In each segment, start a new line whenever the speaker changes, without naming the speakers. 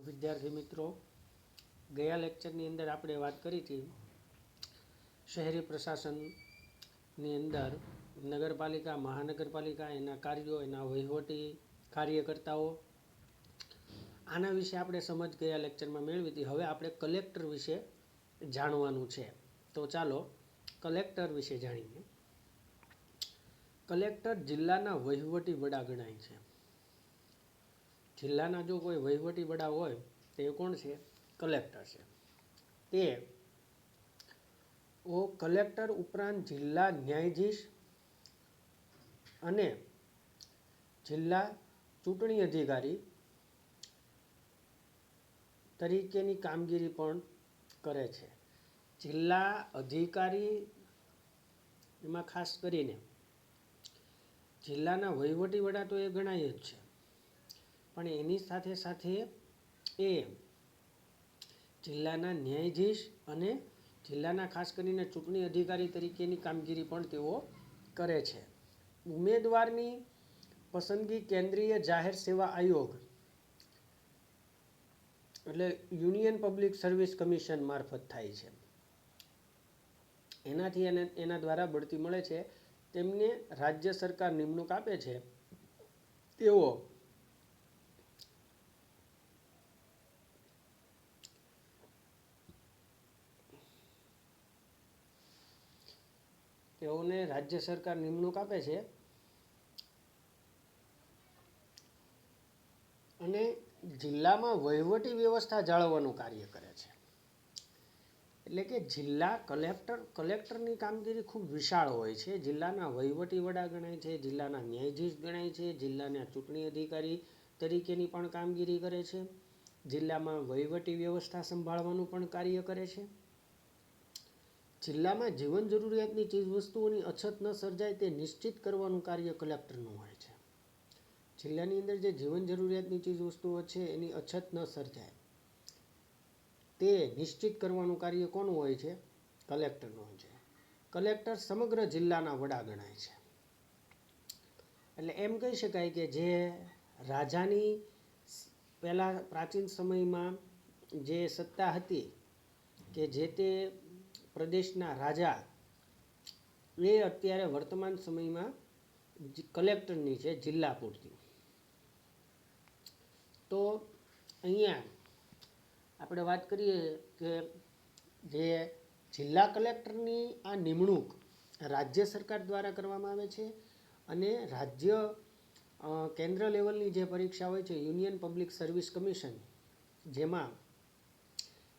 વિદ્યાર્થી મિત્રો, ગયા લેક્ચરની અંદર આપણે વાત કરી હતી શહેરી પ્રશાસનની અંદર નગરપાલિકા, મહાનગરપાલિકા, એના કાર્યો, એના વહીવટી કાર્યકર્તાઓ, આના વિશે આપણે સમજ ગયા લેક્ચરમાં મેળવી હતી. હવે આપણે કલેક્ટર વિશે જાણવાનું છે. તો ચાલો કલેક્ટર વિશે જાણીએ. કલેક્ટર જિલ્લાના વહીવટી વડા ગણાય છે. જિલ્લાના જો કોઈ વહીવટી વડા હોય તો એ કોણ છે? કલેક્ટર છે. તે કલેક્ટર ઉપરાંત જિલ્લા ન્યાયાધીશ અને જિલ્લા ચૂંટણી અધિકારી તરીકેની કામગીરી પણ કરે છે. જિલ્લા અધિકારી એમાં ખાસ કરીને જિલ્લાના વહીવટી વડા તો એ ગણાય જ છે, પણ એની સાથે સાથે એ જિલ્લાના ન્યાયાધીશ અને જિલ્લાના ખાસ કરીને ચૂંટણી અધિકારી તરીકેની કામગીરી પણ તેઓ કરે છે. ઉમેદવારની પસંદગી કેન્દ્રીય જાહેર સેવા આયોગ એટલે યુનિયન પબ્લિક સર્વિસ કમિશન મારફત થાય છે. એનાથી એના દ્વારા બઢતી મળે છે. તેમને રાજ્ય સરકાર નિમણૂક આપે છે. તેઓને રાજ્ય સરકાર નિમણૂક આપે છે અને જિલ્લામાં વહીવટી વ્યવસ્થા જાળવવાનું કાર્ય કરે છે. એટલે કે જિલ્લા કલેક્ટરની કામગીરી ખૂબ વિશાળ હોય છે. જિલ્લાના વહીવટી વડા ગણાય છે, જિલ્લાના ન્યાયાધીશ ગણાય છે, જિલ્લાના ચૂંટણી અધિકારી તરીકેની પણ કામગીરી કરે છે, જિલ્લામાં વહીવટી વ્યવસ્થા સંભાળવાનું પણ કાર્ય કરે છે. જિલ્લામાં જીવન જરૂરિયાતની ચીજવસ્તુઓની અછત ન સર્જાય તે નિશ્ચિત કરવાનું કાર્ય કલેક્ટરનું હોય છે. જિલ્લાની અંદર જે જીવન જરૂરિયાતની ચીજવસ્તુઓ છે એની અછત ન સર્જાય તે નિશ્ચિત કરવાનું કાર્ય કોનું હોય છે? કલેક્ટરનું હોય છે. કલેક્ટર સમગ્ર જિલ્લાના વડા ગણાય છે. એટલે એમ કહી શકાય કે જે રાજાની પહેલાં પ્રાચીન સમયમાં જે સત્તા હતી કે જે તે પ્રદેશના રાજા એ અત્યારે વર્તમાન સમયમાં કલેક્ટરની છે, જિલ્લા પૂરતી. તો અહીંયા આપણે વાત કરીએ કે જે જિલ્લા કલેક્ટરની આ નિમણૂક રાજ્ય સરકાર દ્વારા કરવામાં આવે છે અને રાજ્ય કેન્દ્ર લેવલની જે પરીક્ષા હોય છે યુનિયન પબ્લિક સર્વિસ કમિશન, જેમાં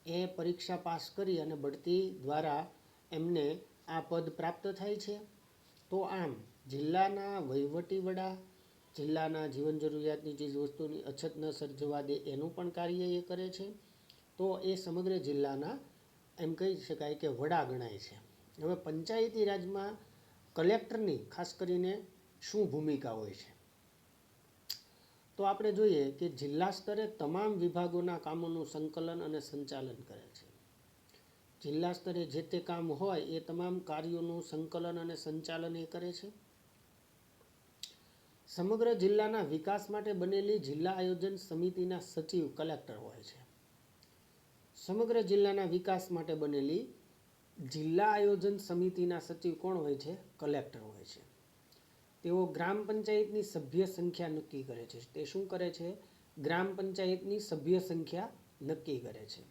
એ પરીક્ષા પાસ કરી અને બઢતી દ્વારા એમને આ પદ પ્રાપ્ત થાય છે. તો આમ જિલ્લાના વહીવટી વડા જિલ્લાના જીવન જરૂરિયાતની ચીજવસ્તુની અછત ન સર્જવા દે એનું પણ કાર્ય એ કરે છે. તો એ સમગ્ર જિલ્લાના એમ કહી શકાય કે વડા ગણાય છે. હવે પંચાયતી રાજમાં કલેક્ટરની ખાસ કરીને શું ભૂમિકા હોય છે? તો આપણે જોઈએ કે જિલ્લા સ્તરે તમામ વિભાગોના કામોનું સંકલન અને સંચાલન કરે છે. જિલ્લા સ્તરે જે તે કામ હોય એ તમામ કાર્યોનું સંકલન અને સંચાલન એ કરે છે. સમગ્ર જિલ્લાના વિકાસ માટે બનેલી જિલ્લા આયોજન સમિતિના સચિવ કલેક્ટર હોય છે. સમગ્ર જિલ્લાના વિકાસ માટે બનેલી જિલ્લા આયોજન સમિતિના સચિવ કોણ હોય છે? કલેક્ટર હોય છે. તેઓ ગ્રામ પંચાયતની સભ્ય સંખ્યા નક્કી કરે છે. તે શું કરે છે? ગ્રામ પંચાયતની સભ્ય સંખ્યા નક્કી કરે છે.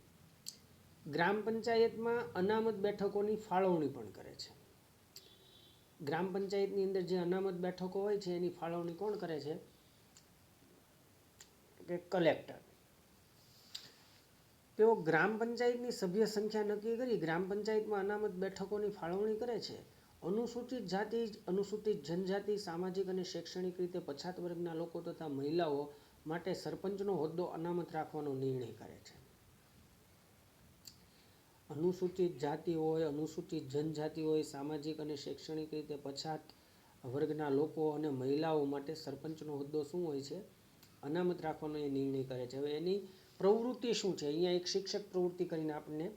ગ્રામ પંચાયતમાં અનામત બેઠકોની ફાળવણી પણ કરે છે. ગ્રામ પંચાયતની અંદર જે અનામત બેઠકો હોય છે એની ફાળવણી કોણ કરે છે? કે કલેક્ટર. તેઓ ગ્રામ પંચાયતની સભ્ય સંખ્યા નક્કી કરી ગ્રામ પંચાયતમાં અનામત બેઠકોની ફાળવણી કરે છે. અનુસૂચિત જાતિ, અનુસૂચિત જનજાતિ, સામાજિક અને શૈક્ષણિક રીતે પછાત વર્ગના લોકો તથા મહિલાઓ માટે સરપંચનો હોદ્દો અનામત રાખવાનો નિર્ણય કરે છે. અનુસૂચિત જાતિ હોય, અનુસૂચિત જનજાતિ હોય, સામાજિક અને શૈક્ષણિક રીતે પછાત વર્ગના લોકો અને મહિલાઓ માટે સરપંચનો હોદ્દો શું હોય છે? અનામત રાખવાનો એ નિર્ણય કરે છે. હવે એની પ્રવૃત્તિ શું છે? અહીંયા એક શિક્ષક પ્રવૃત્તિ કરીને આપણને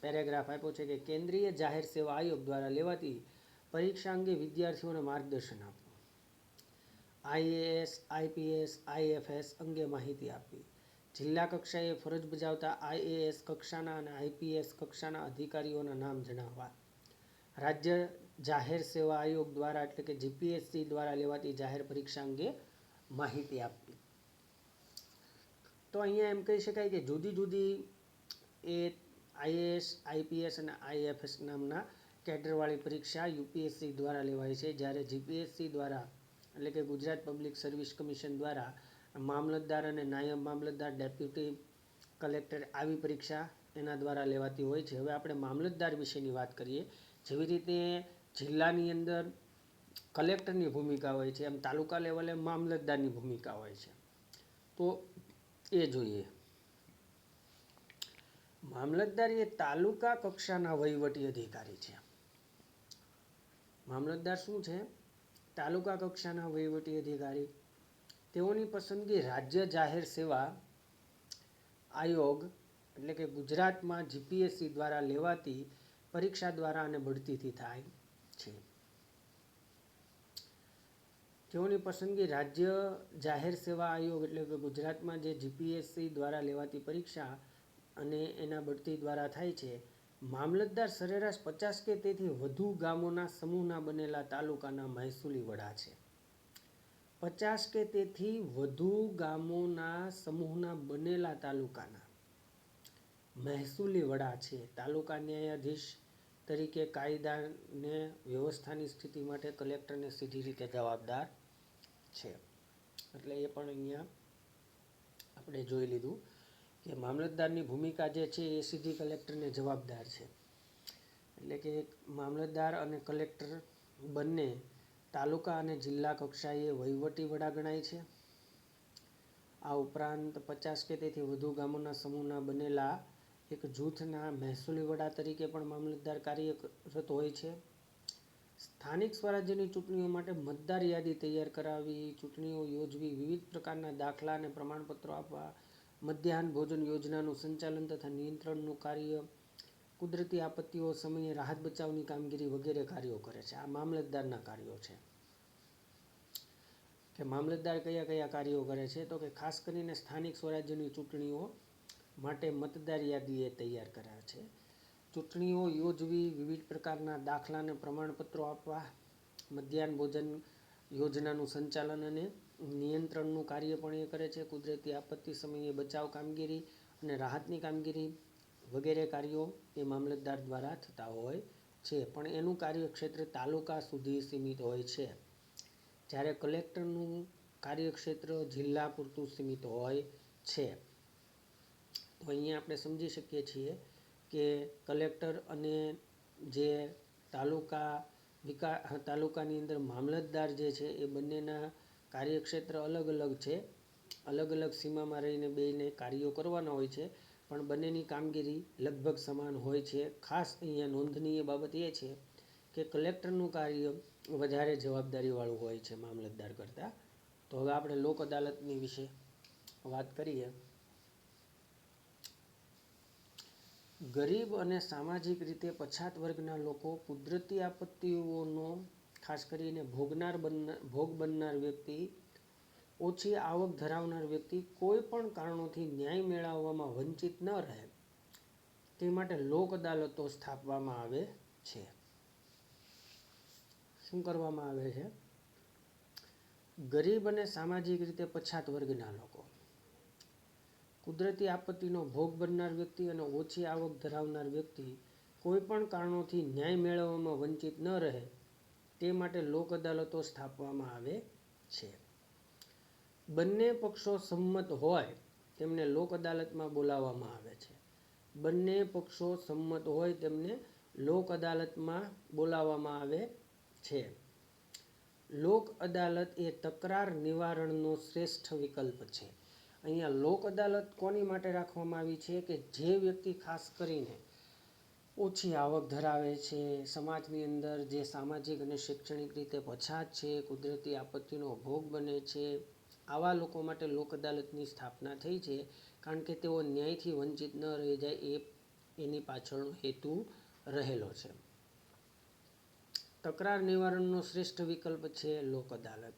પેરેગ્રાફ આપ્યો છે કે કેન્દ્રીય જાહેર સેવા આયોગ દ્વારા લેવાતી પરીક્ષા અંગે વિદ્યાર્થીઓને માર્ગદર્શન આપવું, IAS, IPS, IFS અંગે માહિતી આપવી, જિલ્લા કક્ષાએ ફરજ બજાવતા IAS કક્ષાના અને IPS કક્ષાના અધિકારીઓના નામ જણાવવા. રાજ્ય જાહેર સેવા આયોગ દ્વારા એટલે કે GPSC દ્વારા લેવાતી જાહેર પરીક્ષા અંગે માહિતી આપવી. તો અહીંયા એમ કહી શકાય કે જુદી જુદી એ IAS, IPS અને IFS નામના કેડરવાળી પરીક્ષા UPSC દ્વારા લેવાય છે, જ્યારે GPSC દ્વારા એટલે કે ગુજરાત પબ્લિક સર્વિસ કમિશન દ્વારા મામલતદાર અને નાયબ મામલતદાર, ડેપ્યુટી કલેક્ટર આવી પરીક્ષા એના દ્વારા લેવાતી હોય છે. હવે આપણે મામલતદાર વિશેની વાત કરીએ. જેવી રીતે જિલ્લાની અંદર કલેક્ટરની ભૂમિકા હોય છે, એમ તાલુકા લેવલે મામલતદારની ભૂમિકા હોય છે. તો એ જોઈએ. મામલતદાર એ તાલુકા કક્ષાના વહીવટી અધિકારી છે. મામલતદાર શું છે? તાલુકા કક્ષાના વહીવટી અધિકારી. તેઓની પસંદગી રાજ્ય જાહેર સેવા આયોગ એટલે કે ગુજરાતમાં GPSC દ્વારા લેવાતી પરીક્ષા દ્વારા અને બઢતીથી થાય છે. તેઓની પસંદગી રાજ્ય જાહેર સેવા આયોગ એટલે કે ગુજરાતમાં જે GPSC દ્વારા લેવાતી પરીક્ષા અને એના બઢતી દ્વારા થાય છે. મામલતદાર સરેરાશ 50 કે તેથી વધુ ગામોના સમૂહના બનેલા તાલુકાના મહેસૂલી વડા છે. 50 કે તેથી વધુ ગામોના સમૂહના બનેલા તાલુકાના મહેસૂલી વડા છે. તાલુકા ન્યાયાધીશ તરીકે કાયદાને વ્યવસ્થાની સ્થિતિ માટે કલેક્ટરને સીધી રીતે જવાબદાર છે. એટલે એ પણ અહીંયા આપણે જોઈ લીધું કે મામલતદારની ભૂમિકા જે છે એ સીધી કલેક્ટરને જવાબદાર છે. એટલે કે મામલતદાર અને કલેક્ટર બંને તાલુકા અને જિલ્લા કક્ષાએ વહીવટી વડા ગણાય છે. આ ઉપરાંત 50 કે તેથી વધુ ગામોના સમૂહના બનેલા એક જૂથના મહેસૂલી વડા તરીકે પણ મામલતદાર કાર્યરત હોય છે. સ્થાનિક સ્વરાજ્યની ચૂંટણીઓ માટે મતદાર યાદી તૈયાર કરાવવી, ચૂંટણીઓ યોજવી, વિવિધ પ્રકારના દાખલા અને પ્રમાણપત્રો આપવા, મધ્યાહન ભોજન યોજનાનું સંચાલન તથા નિયંત્રણનું કાર્ય, કુદરતી આપત્તિઓ સમયે રાહત બચાવની કામગીરી વગેરે કાર્યો કરે છે. આ મામલતદારના કાર્યો છે. કે મામલતદાર કયા કયા કાર્યો કરે છે? તો કે ખાસ કરીને સ્થાનિક સ્વરાજ્યની ચૂંટણીઓ માટે મતદાર યાદી એ તૈયાર કરાવે છે. ચૂંટણીઓ યોજવી, વિવિધ પ્રકારના દાખલા અને પ્રમાણપત્રો આપવા, મધ્યાહન ભોજન યોજનાનું સંચાલન અને નિયંત્રણનું કાર્ય પણ એ કરે છે. કુદરતી આપત્તિ સમયે બચાવ કામગીરી અને રાહતની કામગીરી વગેરે કાર્યો એ મામલતદાર દ્વારા થતા હોય છે. પણ એનું કાર્યક્ષેત્ર તાલુકા સુધી સીમિત હોય છે, જ્યારે કલેક્ટરનું કાર્યક્ષેત્ર જિલ્લા પૂરતું સીમિત હોય છે. તો અહીંયા આપણે સમજી શકીએ છીએ કે કલેક્ટર અને જે તાલુકાની અંદર મામલતદાર જે છે એ બંનેના કાર્યક્ષેત્ર અલગ અલગ છે. અલગ અલગ સીમામાં રહીને બેયને કાર્યો કરવાના હોય છે, પણ બંનેની કામગીરી લગભગ સમાન હોય છે. ખાસ અહીંયા નોંધનીય બાબત એ છે કે કલેક્ટરનું કાર્ય વધારે જવાબદારીવાળું હોય છે મામલતદાર કરતાં. તો હવે આપણે લોક અદાલતની વિશે વાત કરીએ. ગરીબ અને સામાજિક રીતે પછાત વર્ગના લોકો કુદરતી આપત્તિઓનો ખાસ કરીને ભોગ બનનાર વ્યક્તિ, ઓછી આવક ધરાવનાર વ્યક્તિ કોઈ પણ કારણોથી ન્યાય મેળવવામાં વંચિત ન રહે તે માટે લોક અદાલતો સ્થાપવામાં આવે છે. શું કરવામાં આવે છે? ગરીબ અને સામાજિક રીતે પછાત વર્ગના લોકો, કુદરતી આપત્તિનો ભોગ બનનાર વ્યક્તિ અને ઓછી આવક ધરાવનાર વ્યક્તિ કોઈ પણ કારણોથી ન્યાય મેળવવામાં વંચિત ન રહે તે માટે લોક અદાલતો સ્થાપવામાં આવે છે. બંને પક્ષો સંમત હોય તેમને લોક અદાલતમાં બોલાવવામાં આવે છે. બંને પક્ષો સંમત હોય તેમને લોક અદાલતમાં બોલાવવામાં આવે છે. લોક અદાલત એ તકરાર નિવારણનો શ્રેષ્ઠ વિકલ્પ છે. અહીંયા લોક અદાલત કોની માટે રાખવામાં આવી છે? કે જે વ્યક્તિ ખાસ કરીને ઓછી આવક ધરાવે છે, સમાજની અંદર જે સામાજિક અને શૈક્ષણિક રીતે પછાત છે, કુદરતી આપત્તિનો ભોગ બને છે, આવા લોકો માટે લોક અદાલતની સ્થાપના થઈ છે. કારણ કે તેઓ ન્યાયથી વંચિત ન રહી જાય એની પાછળનો હેતુ રહેલો છે. તકરાર નિવારણનો શ્રેષ્ઠ વિકલ્પ છે લોક અદાલત.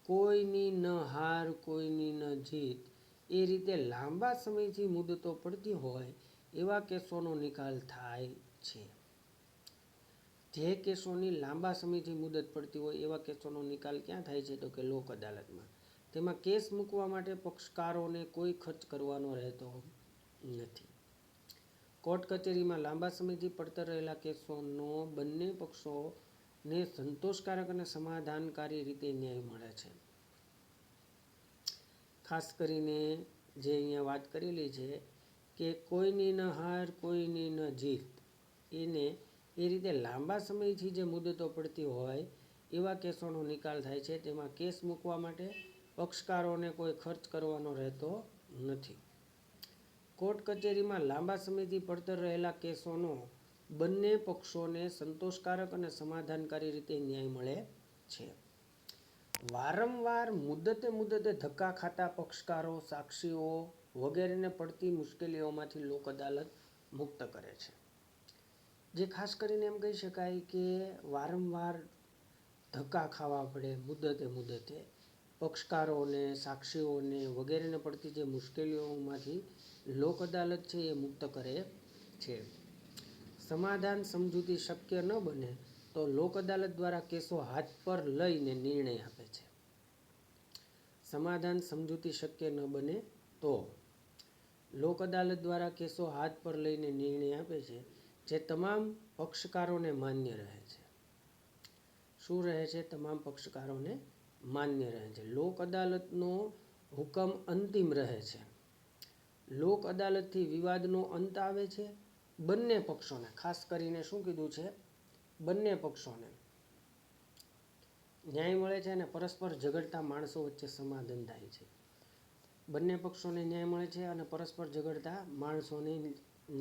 કોઈની ન હાર, કોઈની ન જીત એ રીતે લાંબા સમયથી મુદતો પડતી હોય એવા કેસોનો નિકાલ થાય છે. જે કેસોની લાંબા સમયથી મુદત પડતી હોય એવા કેસોનો નિકાલ ક્યાં થાય છે? તો કે લોક અદાલતમાં. તેમાં કેસ મૂકવા માટે પક્ષકારોને કોઈ ખર્ચ કરવાનો રહેતો નથી. કોર્ટ કચેરીમાં લાંબા સમયથી પડતર રહેલા કેસોનો બંને પક્ષોને સંતોષકારક અને સમાધાનકારી રીતે ન્યાય મળે છે. ખાસ કરીને જે અહીંયા વાત કરેલી છે કે કોઈની ન હાર કોઈની ન જીત, એને એ રીતે લાંબા સમયથી જે મુદતો પડતી હોય એવા કેસોનો નિકાલ થાય છે. તેમાં કેસ મૂકવા માટે પક્ષકારોને કોઈ ખર્ચ કરવાનો રહેતો નથી. કોર્ટ કચેરીમાં લાંબા સમયથી પડતર રહેલા કેસોનો બંને પક્ષોને સંતોષકારક અને સમાધાનકારી રીતે ન્યાય મળે છે. વારંવાર મુદતે ધક્કા ખાતા પક્ષકારો, સાક્ષીઓ વગેરેને પડતી મુશ્કેલીઓમાંથી લોક અદાલત મુક્ત કરે છે. જે ખાસ કરીને એમ કહી શકાય કે વારંવાર ધક્કા ખાવા પડે મુદતે પક્ષકારોને, સાક્ષીઓને વગેરેને પડતી જે મુશ્કેલીઓમાંથી લોક અદાલત છે એ મુક્ત કરે છે. સમાધાન સમજૂતી શક્ય ન બને તો લોક અદાલત દ્વારા કેસો હાથ પર લઈને નિર્ણય આપે છે. સમાધાન સમજૂતી શક્ય ન બને તો લોક અદાલત દ્વારા કેસો હાથ પર લઈને નિર્ણય આપે છે, જે તમામ પક્ષકારોને માન્ય રહે છે. શું રહે છે? તમામ પક્ષકારોને માન્ય રહે છે. લોક અદાલતનો હુકમ અંતિમ રહે છે. લોક અદાલતથી વિવાદનો અંત આવે છે. બંને પક્ષોને, ખાસ કરીને શું કીધું છે? બંને પક્ષોને ન્યાય મળે છે અને પરસ્પર ઝઘડતા માણસો વચ્ચે સમાધાન થાય છે. બંને પક્ષોને ન્યાય મળે છે અને પરસ્પર ઝઘડતા માણસોને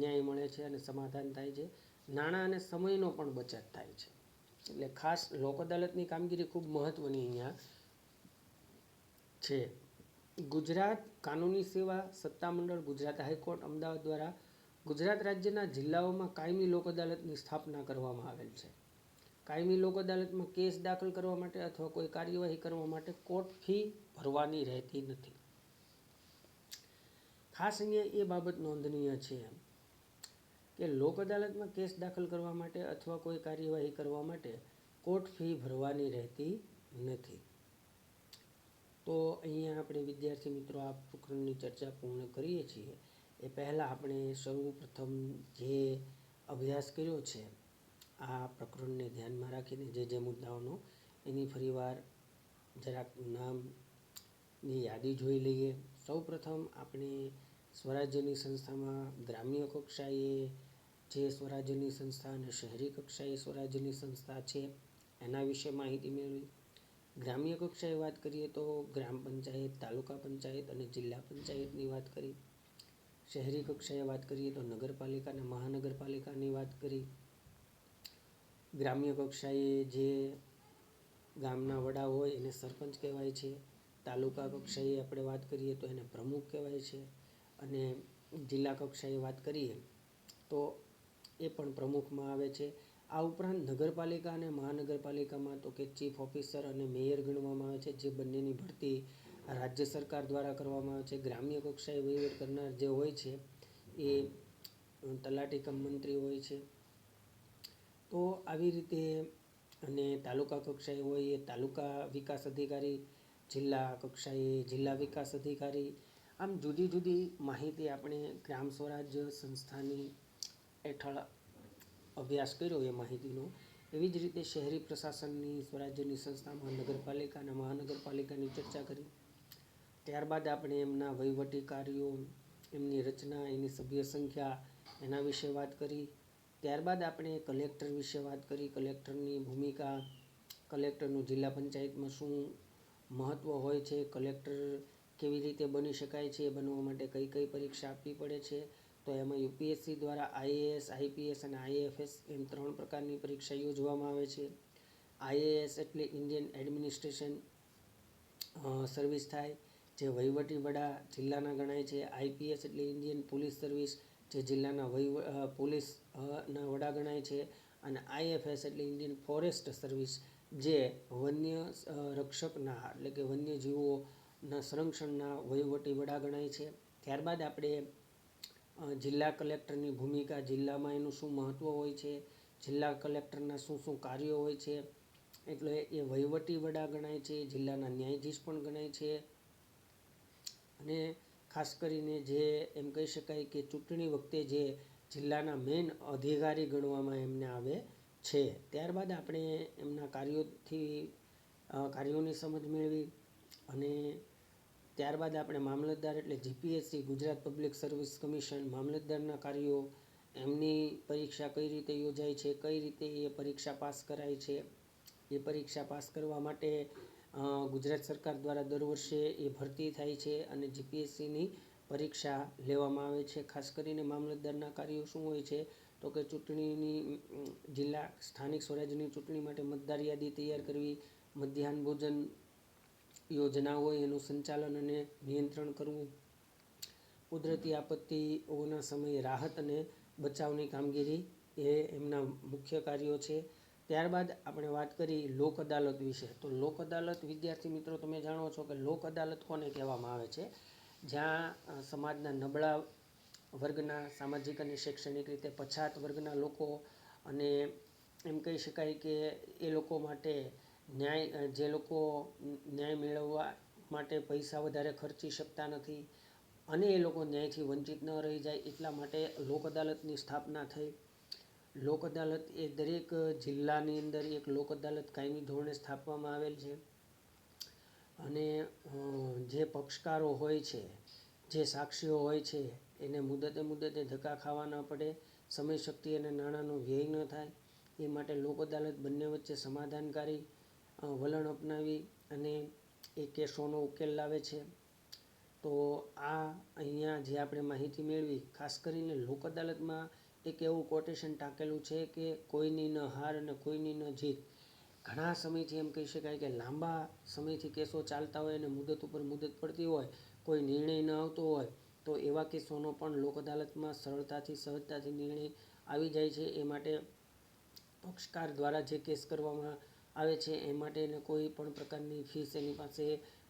ન્યાય મળે છે અને સમાધાન થાય છે. નાણાં અને સમયનો પણ બચત થાય છે. એટલે ખાસ લોક અદાલતની કામગીરી ખૂબ મહત્વની અહીંયા છે. ગુજરાત કાનૂની સેવા સત્તામંડળ ગુજરાત હાઈકોર્ટ અમદાવાદ દ્વારા ગુજરાત રાજ્યના જિલ્લાઓમાં કાયમી લોક અદાલતની સ્થાપના કરવામાં આવેલ છે. કાયમી લોક અદાલતમાં કેસ દાખલ કરવા માટે અથવા કોઈ કાર્યવાહી કરવા માટે કોર્ટ ફી ભરવાની રહેતી નથી. ખાસ અહીંયા એ બાબત નોંધનીય છે કે લોક અદાલતમાં કેસ દાખલ કરવા માટે અથવા કોઈ કાર્યવાહી કરવા માટે કોર્ટ ફી ભરવાની રહેતી નથી. તો અહીંયા આપણે વિદ્યાર્થી મિત્રો આ પ્રકરણની ચર્ચા પૂર્ણ કરીએ છીએ એ પહેલાં આપણે સૌપ્રથમ જે અભ્યાસ કર્યો છે આ પ્રકરણને ધ્યાનમાં રાખીને જે મુદ્દાઓનો એની ફરીવાર જરાક નામની યાદી જોઈ લઈએ. સૌપ્રથમ આપણે સ્વરાજ્યની સંસ્થામાં ગ્રામ્ય કક્ષાએ જે સ્વરાજ્યની સંસ્થા અને શહેરી કક્ષાએ સ્વરાજ્યની સંસ્થા છે એના વિશે માહિતી મેળવી. ગ્રામ્ય કક્ષાએ વાત કરીએ તો ગ્રામ પંચાયત, તાલુકા પંચાયત અને જિલ્લા પંચાયતની વાત કરી. શહેરી કક્ષાએ વાત કરીએ તો નગરપાલિકા અને મહાનગરપાલિકાની વાત કરી. ગ્રામ્ય કક્ષાએ જે ગામના વડા હોય એને સરપંચ કહેવાય છે. તાલુકા કક્ષાએ આપણે વાત કરીએ તો એને પ્રમુખ કહેવાય છે. અને જિલ્લા કક્ષાએ વાત કરીએ તો એ પણ પ્રમુખમાં આવે છે. આ ઉપરાંત નગરપાલિકા અને મહાનગરપાલિકામાં તો કે ચીફ ઓફિસર અને મેયર ગણવામાં આવે છે, જે બંનેની ભરતી રાજ્ય સરકાર દ્વારા કરવામાં આવે છે. ગ્રામ્ય કક્ષાએ વહીવટ કરનાર જે હોય છે એ તલાટી કમ મંત્રી હોય છે. તો આવી રીતે અને તાલુકા કક્ષાએ હોય એ તાલુકા વિકાસ અધિકારી, જિલ્લા કક્ષાએ જિલ્લા વિકાસ અધિકારી. આમ જુદી જુદી માહિતી આપણે ગ્રામ સ્વરાજ્ય સંસ્થાની હેઠળ અભ્યાસ કર્યો એ માહિતીનો. એવી જ રીતે શહેરી પ્રશાસનની સ્વરાજ્યની સંસ્થામાં નગરપાલિકા અને મહાનગરપાલિકાની ચર્ચા કરી. ત્યારબાદ આપણે એમના વહીવટી કાર્યો, એમની રચના, એની સભ્ય સંખ્યા એના વિશે વાત કરી. ત્યારબાદ આપણે કલેક્ટર વિશે વાત કરી. કલેક્ટરની ભૂમિકા, કલેક્ટરનું જિલ્લા પંચાયતમાં શું મહત્ત્વ હોય છે, કલેક્ટર કેવી રીતે બની શકાય છે, બનવા માટે કઈ કઈ પરીક્ષા આપવી પડે છે. તો એમાં યુપીએસસી દ્વારા આઈએએસ, આઈપીએસ અને આઈએફએસ એમ 3 પ્રકારની પરીક્ષા યોજવામાં આવે છે. આઈએએસ એટલે ઇન્ડિયન એડમિનિસ્ટ્રેશન સર્વિસ થાય, જે વહીવટી વડા જિલ્લાના ગણાય છે. આઈપીએસ એટલે ઇન્ડિયન પોલીસ સર્વિસ, જે જિલ્લાના પોલીસના વડા ગણાય છે. અને આઈએફએસ એટલે ઇન્ડિયન ફોરેસ્ટ સર્વિસ, જે વન્ય રક્ષકના એટલે કે વન્યજીવો સંરક્ષણના વહીવટી વડા ગણાય છે. ત્યારબાદ આપણે જિલ્લા કલેક્ટરની ભૂમિકા, જિલ્લામાં એનું શું મહત્ત્વ હોય છે, જિલ્લા કલેક્ટરના શું શું કાર્યો હોય છે, એટલે એ વહીવટી વડા ગણાય છે, જિલ્લાના ન્યાયાધીશ પણ ગણાય છે. અને ખાસ કરીને જે એમ કહી શકાય કે ચૂંટણી વખતે જે જિલ્લાના મેઇન અધિકારી ગણવામાં એમને આવે છે. ત્યારબાદ આપણે એમના કાર્યોની સમજ મેળવી અને ત્યારબાદ આપણે મામલતદાર એટલે GPSC, Gujarat public service commission, મામલતદારના કાર્યો, એમની પરીક્ષા કઈ રીતે યોજાય છે, કઈ રીતે એ પરીક્ષા પાસ કરાય છે, એ પરીક્ષા પાસ કરવા માટે ગુજરાત સરકાર દ્વારા દર વર્ષે એ ભરતી થાય છે અને જીપીએસસીની પરીક્ષા લેવામાં આવે છે. ખાસ કરીને મામલતદારના કાર્યો શું હોય છે તો કે ચૂંટણીની જિલ્લા સ્થાનિક સ્વરાજ્યની ચૂંટણી માટે મતદાર યાદી તૈયાર કરવી, મધ્યાહન ભોજન યોજના હોય એનું સંચાલન અને નિયંત્રણ કરવું, કુદરતી આપત્તિઓના સમયે રાહત અને બચાવની કામગીરી એ એમના મુખ્ય કાર્યો છે. ત્યારબાદ આપણે વાત કરી લોક અદાલત વિશે. તો લોક અદાલત, વિદ્યાર્થી મિત્રો, તમે જાણો છો કે લોક અદાલત કોને કહેવામાં આવે છે? જ્યાં સમાજના નબળા વર્ગના, સામાજિક અને શૈક્ષણિક રીતે પછાત વર્ગના લોકો અને એમ કહી શકાય કે એ લોકો માટે જે લોકો ન્યાય મેળવવા માટે પૈસા વધારે ખર્ચી શકતા નથી અને એ લોકો ન્યાયથી વંચિત ન રહી જાય એટલા માટે લોક અદાલતની સ્થાપના થઈ. લોક અદાલત એ દરેક જિલ્લાની અંદર એક લોક અદાલત કાયમી ધોરણે સ્થાપવામાં આવેલ છે અને જે પક્ષકારો હોય છે, જે સાક્ષીઓ હોય છે, એને મુદતે ધક્કા ખાવા ન પડે, સમય, શક્તિ અને નાણાંનો વ્યય ન થાય એ માટે લોક અદાલત બંને વચ્ચે સમાધાનકારી વલણ અપનાવી અને એ કેસોનો ઉકેલ લાવે છે. તો આ અહીંયા જે આપણે માહિતી મેળવી, ખાસ કરીને લોક અદાલતમાં એક એવું કોટેશન ટાંકેલું છે કે કોઈની ન હાર અને કોઈની ન જીત. ઘણા સમયથી એમ કહી શકાય કે લાંબા સમયથી કેસો ચાલતા હોય અને મુદત ઉપર મુદત પડતી હોય, કોઈ નિર્ણય ન આવતો હોય, તો એવા કેસોનો પણ લોક અદાલતમાં સરળતાથી, સહજતાથી નિર્ણય આવી જાય છે. એ માટે પક્ષકાર દ્વારા જે કેસ કરવામાં આવે છે એ માટે એને કોઈ પણ પ્રકારની ફીસ એની પાસે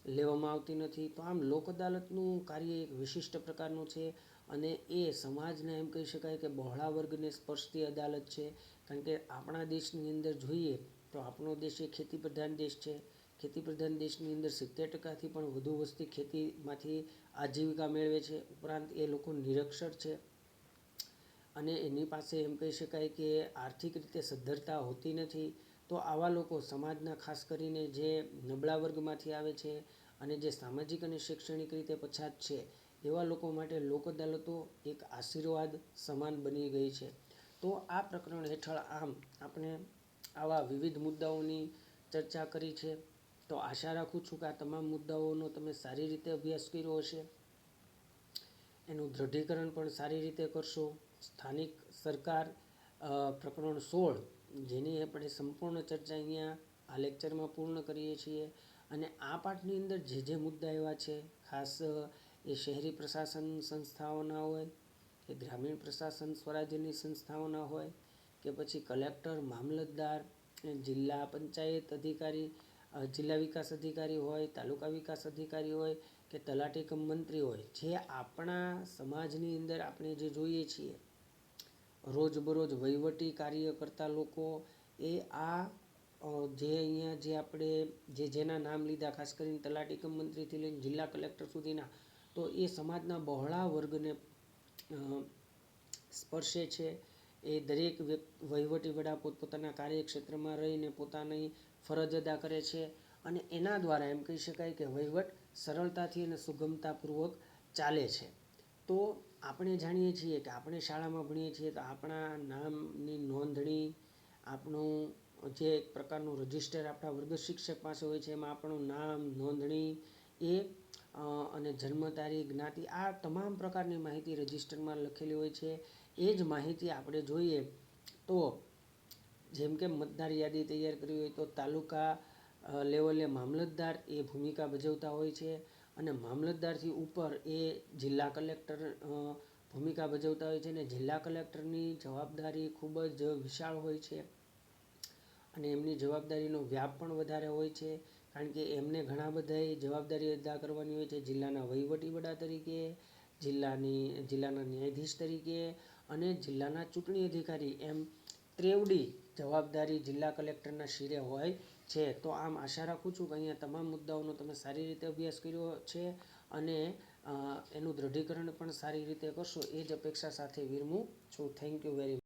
લેવામાં આવતી નથી. તો આમ લોક અદાલતનું કાર્ય એક વિશિષ્ટ પ્રકારનું છે અને એ સમાજના એમ કહી શકાય કે બહોળા વર્ગને સ્પર્શતી અદાલત છે. કારણ કે આપણા દેશની અંદર જોઈએ તો આપણો દેશ એ ખેતી પ્રધાન દેશ છે. ખેતી પ્રધાન દેશની અંદર 70%થી પણ વધુ વસ્તી ખેતીમાંથી આજીવિકા મેળવે છે. ઉપરાંત એ લોકો નિરક્ષર છે અને એની પાસે એમ કહી શકાય કે આર્થિક રીતે સદ્ધરતા હોતી નથી. તો આવા લોકો સમાજના, ખાસ કરીને જે નબળા વર્ગમાંથી આવે છે અને જે સામાજિક અને શૈક્ષણિક રીતે પછાત છે, એવા લોકો માટે લોક અદાલતો એક આશીર્વાદ સમાન બની ગઈ છે. તો આ પ્રકરણ હેઠળ આમ આપણે આવા વિવિધ મુદ્દાઓની ચર્ચા કરી છે. તો આશા રાખું છું કે આ તમામ મુદ્દાઓનો તમે સારી રીતે અભ્યાસ કર્યો હશે, એનું દૃઢીકરણ પણ સારી રીતે કરશો. સ્થાનિક સરકાર પ્રકરણ 16, જેની આપણે સંપૂર્ણ ચર્ચા અહીંયા આ લેક્ચરમાં પૂર્ણ કરીએ છીએ. અને આ પાઠની અંદર જે મુદ્દા એવા છે, ખાસ એ શહેરી પ્રશાસન સંસ્થાઓના હોય કે ગ્રામીણ પ્રશાસન સ્વરાજ્યની સંસ્થાઓના હોય કે પછી કલેક્ટર, મામલતદાર, જિલ્લા પંચાયત અધિકારી, જિલ્લા વિકાસ અધિકારી હોય, તાલુકા વિકાસ અધિકારી હોય કે તલાટી કમ મંત્રી હોય, જે આપણા સમાજની અંદર આપણે જે જોઈએ છીએ રોજબરોજ વહીવટી કાર્ય કરતા લોકો, એ આ જે અહીંયા જે આપણે જેના નામ લીધા, ખાસ કરીને તલાટી કમ મંત્રીથી લઈને જિલ્લા કલેક્ટર સુધીના, તો એ સમાજના બહોળા વર્ગને સ્પર્શે છે. એ દરેક વહીવટી વડા પોતપોતાના કાર્યક્ષેત્રમાં રહીને પોતાની ફરજ અદા કરે છે અને એના દ્વારા એમ કહી શકાય કે વહીવટ સરળતાથી અને સુગમતાપૂર્વક ચાલે છે. તો આપણે જાણીએ છીએ કે આપણે શાળામાં ભણીએ છીએ તો આપણા નામની નોંધણી, આપણું જે એક પ્રકારનું રજિસ્ટર આપણા વર્ગ શિક્ષક પાસે હોય છે, એમાં આપણું નામ, નોંધણી એ અને જન્મ તારીખ, જ્ઞાતિ, આ તમામ પ્રકારની માહિતી રજિસ્ટરમાં લખેલી હોય છે. એ જ માહિતી આપણે જોઈએ તો જેમ કે મતદાર યાદી તૈયાર કરવી હોય તો તાલુકા લેવલે મામલતદાર એ ભૂમિકા ભજવતા હોય છે અને મામલતદારથી ઉપર એ જિલ્લા કલેક્ટર ભૂમિકા ભજવતા હોય છે. અને જિલ્લા કલેક્ટરની જવાબદારી ખૂબ જ વિશાળ હોય છે અને એમની જવાબદારીનો વ્યાપ પણ વધારે હોય છે. કારણ કે એમને ઘણા બધા જવાબદારી અદા કરવાની હોય છે જિલ્લાના વહીવટી વડા તરીકે, જિલ્લાના ન્યાયાધીશ તરીકે અને જિલ્લાના ચૂંટણી અધિકારી એમ ત્રેવડી જવાબદારી જિલ્લા કલેક્ટરના શિરે હોય છે. તો આમ આશા રાખું છું કે અહીંયા તમામ મુદ્દાઓનો તમે સારી રીતે અભ્યાસ કર્યો છે અને એનું દૃઢીકરણ પણ સારી રીતે કરશો એ જ અપેક્ષા સાથે વિરમું છું. Thank you very much.